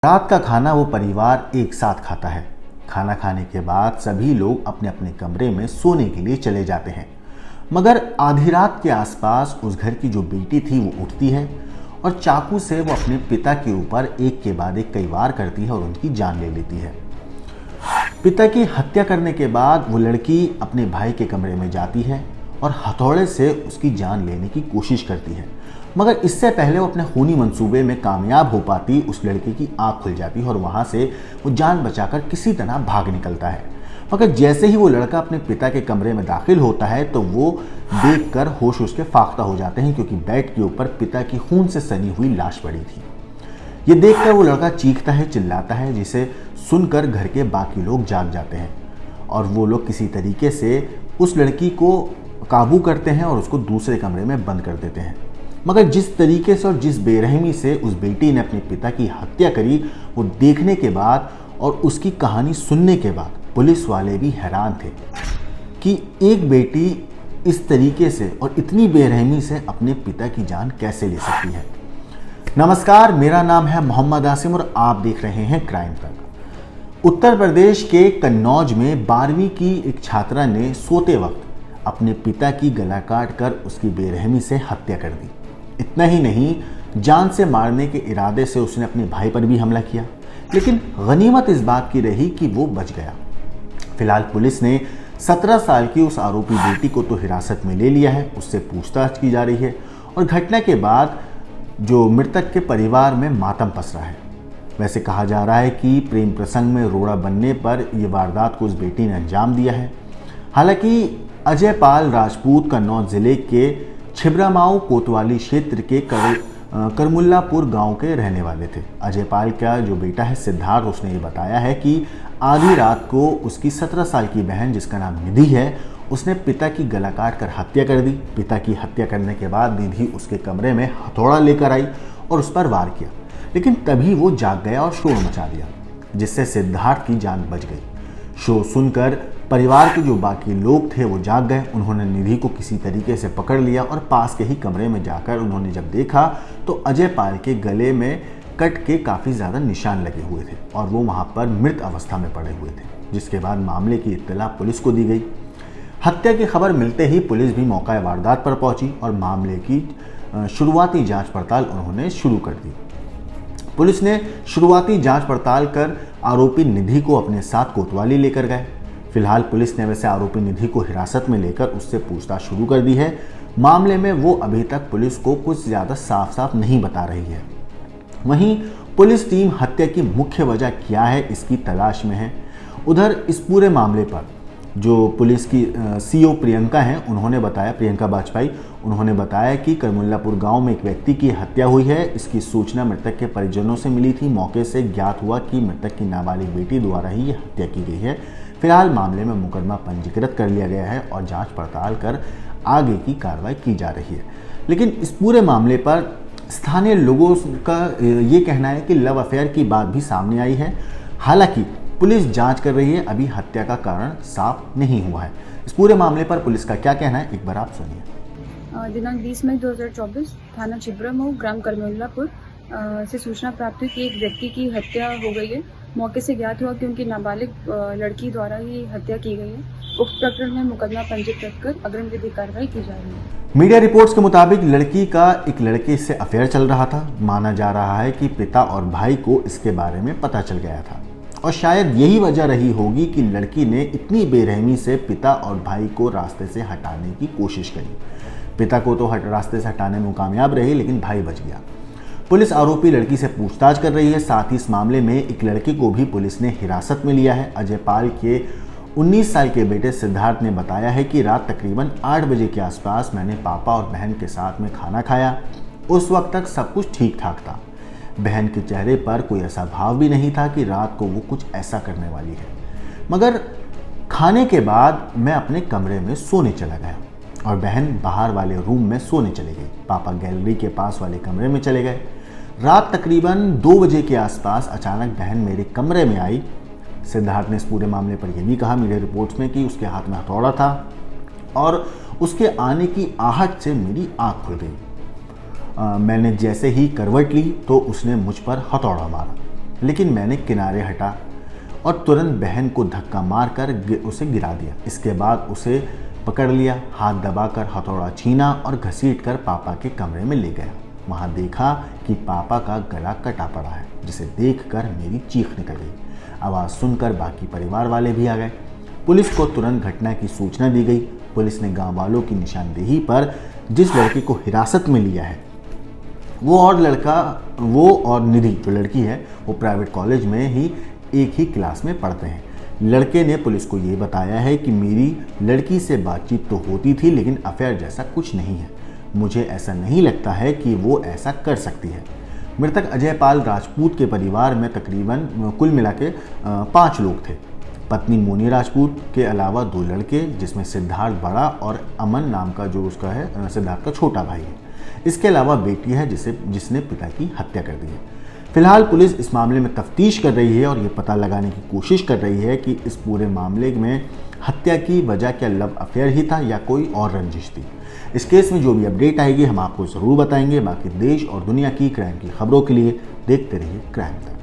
रात का खाना वो परिवार एक साथ खाता है। खाना खाने के बाद सभी लोग अपने अपने कमरे में सोने के लिए चले जाते हैं, मगर आधी रात के आसपास उस घर की जो बेटी थी वो उठती है और चाकू से वो अपने पिता के ऊपर एक के बाद एक कई वार करती है और उनकी जान ले लेती है। पिता की हत्या करने के बाद वो लड़की अपने भाई के कमरे में जाती है और हथौड़े से उसकी जान लेने की कोशिश करती है, मगर इससे पहले वो अपने खूनी मंसूबे में कामयाब हो पाती उस लड़के की आंख खुल जाती है और वहां से वो जान बचाकर किसी तरह भाग निकलता है। मगर जैसे ही वो लड़का अपने पिता के कमरे में दाखिल होता है तो वो देखकर होश उसके फाख्ता हो जाते हैं, क्योंकि बेड के ऊपर पिता की खून से सनी हुई लाश पड़ी थी। ये देखकर वो लड़का चीखता है, चिल्लाता है, जिसे सुनकर घर के बाकी लोग जाग जाते हैं और वो लोग किसी तरीके से उस लड़की को काबू करते हैं और उसको दूसरे कमरे में बंद कर देते हैं। मगर जिस तरीके से और जिस बेरहमी से उस बेटी ने अपने पिता की हत्या करी, वो देखने के बाद और उसकी कहानी सुनने के बाद पुलिस वाले भी हैरान थे कि एक बेटी इस तरीके से और इतनी बेरहमी से अपने पिता की जान कैसे ले सकती है। नमस्कार, मेरा नाम है मोहम्मद आसिम और आप देख रहे हैं क्राइम तक। उत्तर प्रदेश के कन्नौज में 12वीं की एक छात्रा ने सोते वक्त अपने पिता की गला काट कर उसकी बेरहमी से हत्या कर दी। इतना ही नहीं, जान से मारने के इरादे से उसने अपने भाई पर भी हमला किया, लेकिन गनीमत इस बात की रही कि वो बच गया। फिलहाल पुलिस ने 17 साल की उस आरोपी बेटी को तो हिरासत में ले लिया है, उससे पूछताछ की जा रही है और घटना के बाद जो मृतक के परिवार में मातम पसरा है। वैसे कहा जा रहा है कि प्रेम प्रसंग में रोड़ा बनने पर यह वारदात को उस बेटी ने अंजाम दिया है। हालांकि अजय पाल राजपूत कन्नौज जिले के छिबरामाऊ कोतवाली क्षेत्र के करमुल्लापुर गांव के रहने वाले थे। अजय पाल का जो बेटा है सिद्धार्थ, उसने ये बताया है कि आधी रात को उसकी 17 साल की बहन, जिसका नाम निधि है, उसने पिता की गला काट कर हत्या कर दी। पिता की हत्या करने के बाद निधि उसके कमरे में हथौड़ा लेकर आई और उस पर वार किया, लेकिन तभी वो जाग गया और शोर मचा दिया, जिससे सिद्धार्थ की जान बच गई। शोर सुनकर परिवार के जो बाकी लोग थे वो जाग गए। उन्होंने निधि को किसी तरीके से पकड़ लिया और पास के ही कमरे में जाकर उन्होंने जब देखा तो अजय पाल के गले में कट के काफ़ी ज़्यादा निशान लगे हुए थे और वो वहाँ पर मृत अवस्था में पड़े हुए थे, जिसके बाद मामले की इत्तला पुलिस को दी गई। हत्या की खबर मिलते ही पुलिस भी मौका वारदात पर पहुंची और मामले की शुरुआती जांच पड़ताल उन्होंने शुरू कर दी। पुलिस ने शुरुआती जांच पड़ताल कर आरोपी निधि को अपने साथ कोतवाली लेकर गए। फिलहाल पुलिस ने वैसे आरोपी निधि को हिरासत में लेकर उससे पूछताछ शुरू कर दी है। मामले में वो अभी तक पुलिस को कुछ ज़्यादा साफ नहीं बता रही है। वहीं पुलिस टीम हत्या की मुख्य वजह क्या है इसकी तलाश में है। उधर इस पूरे मामले पर जो पुलिस की सीओ प्रियंका हैं, उन्होंने बताया, प्रियंका बाजपेयी, उन्होंने बताया कि करमुल्लापुर गांव में एक व्यक्ति की हत्या हुई है। इसकी सूचना मृतक के परिजनों से मिली थी। मौके से ज्ञात हुआ कि मृतक की नाबालिग बेटी द्वारा ही ये हत्या की गई है। फिलहाल मामले में मुकदमा पंजीकृत कर लिया गया है और जांच पड़ताल कर आगे की कार्रवाई की जा रही है। लेकिन इस पूरे मामले पर स्थानीय लोगों का ये कहना है कि लव अफेयर की बात भी सामने आई है। हालांकि पुलिस जांच कर रही है, अभी हत्या का कारण साफ नहीं हुआ है। इस पूरे मामले पर पुलिस का क्या कहना है, एक बार आप सुनिए। दिनांक 20 मई 2024 थाना छिबरामऊ ग्राम करमुल्लापुर से सूचना प्राप्त हुई कि एक व्यक्ति की हत्या हो गई है। मौके से ज्ञात हुआ कि उनकी नाबालिग लड़की द्वारा ही हत्या की गई है। उक्त प्रकरण में मुकदमा पंजीकृत कर अग्रिम विधि कार्रवाई की जा रही है। मीडिया रिपोर्ट्स के मुताबिक लड़की का एक लड़के से अफेयर चल रहा था। माना जा रहा है कि पिता और भाई को इसके बारे में पता चल गया था और शायद यही वजह रही होगी कि लड़की ने इतनी बेरहमी से पिता और भाई को रास्ते से हटाने की कोशिश करी। पिता को तो रास्ते से हटाने में कामयाब रही, लेकिन भाई बच गया। पुलिस आरोपी लड़की से पूछताछ कर रही है। साथ ही इस मामले में एक लड़के को भी पुलिस ने हिरासत में लिया है। अजय पाल के 19 साल के बेटे सिद्धार्थ ने बताया है कि रात तकरीबन 8 बजे के आसपास मैंने पापा और बहन के साथ में खाना खाया। उस वक्त तक सब कुछ ठीक ठाक था। बहन के चेहरे पर कोई ऐसा भाव भी नहीं था कि रात को वो कुछ ऐसा करने वाली है। मगर खाने के बाद मैं अपने कमरे में सोने चला गया और बहन बाहर वाले रूम में सोने चली गई। पापा गैलरी के पास वाले कमरे में चले गए। रात तकरीबन 2 बजे के आसपास अचानक बहन मेरे कमरे में आई। सिद्धार्थ ने इस पूरे मामले पर यह भी कहा मीडिया रिपोर्ट्स में कि उसके हाथ में हथौड़ा था और उसके आने की आहट से मेरी आंख खुल गई। मैंने जैसे ही करवट ली तो उसने मुझ पर हथौड़ा मारा। लेकिन मैंने किनारे हटा और तुरंत बहन को धक्का मारकर उसे गिरा दिया। इसके बाद उसे पकड़ लिया, हाथ दबाकर हथौड़ा छीना और घसीटकर पापा के कमरे में ले गया। वहां देखा कि पापा का गला कटा पड़ा है, जिसे देखकर मेरी चीख निकल गई। आवाज़ सुनकर बाकी परिवार वाले भी आ गए। पुलिस को तुरंत घटना की सूचना दी गई। पुलिस ने गांव वालों की निशानदेही पर जिस लड़के को हिरासत में लिया है वो और निधि जो लड़की है वो प्राइवेट कॉलेज में ही एक ही क्लास में पढ़ते हैं। लड़के ने पुलिस को ये बताया है कि मेरी लड़की से बातचीत तो होती थी, लेकिन अफेयर जैसा कुछ नहीं है। मुझे ऐसा नहीं लगता है कि वो ऐसा कर सकती है। मृतक अजय पाल राजपूत के परिवार में तकरीबन कुल मिला के 5 लोग थे। पत्नी मोनी राजपूत के अलावा 2 लड़के, जिसमें सिद्धार्थ बड़ा और अमन नाम का जो उसका है सिद्धार्थ का छोटा भाई है। इसके अलावा बेटी है जिसने पिता की हत्या कर दी है। फिलहाल पुलिस इस मामले में तफ्तीश कर रही है और ये पता लगाने की कोशिश कर रही है कि इस पूरे मामले में हत्या की वजह क्या लव अफेयर ही था या कोई और रंजिश थी। इस केस में जो भी अपडेट आएगी हम आपको ज़रूर बताएंगे। बाकी देश और दुनिया की क्राइम की खबरों के लिए देखते रहिए क्राइम तक।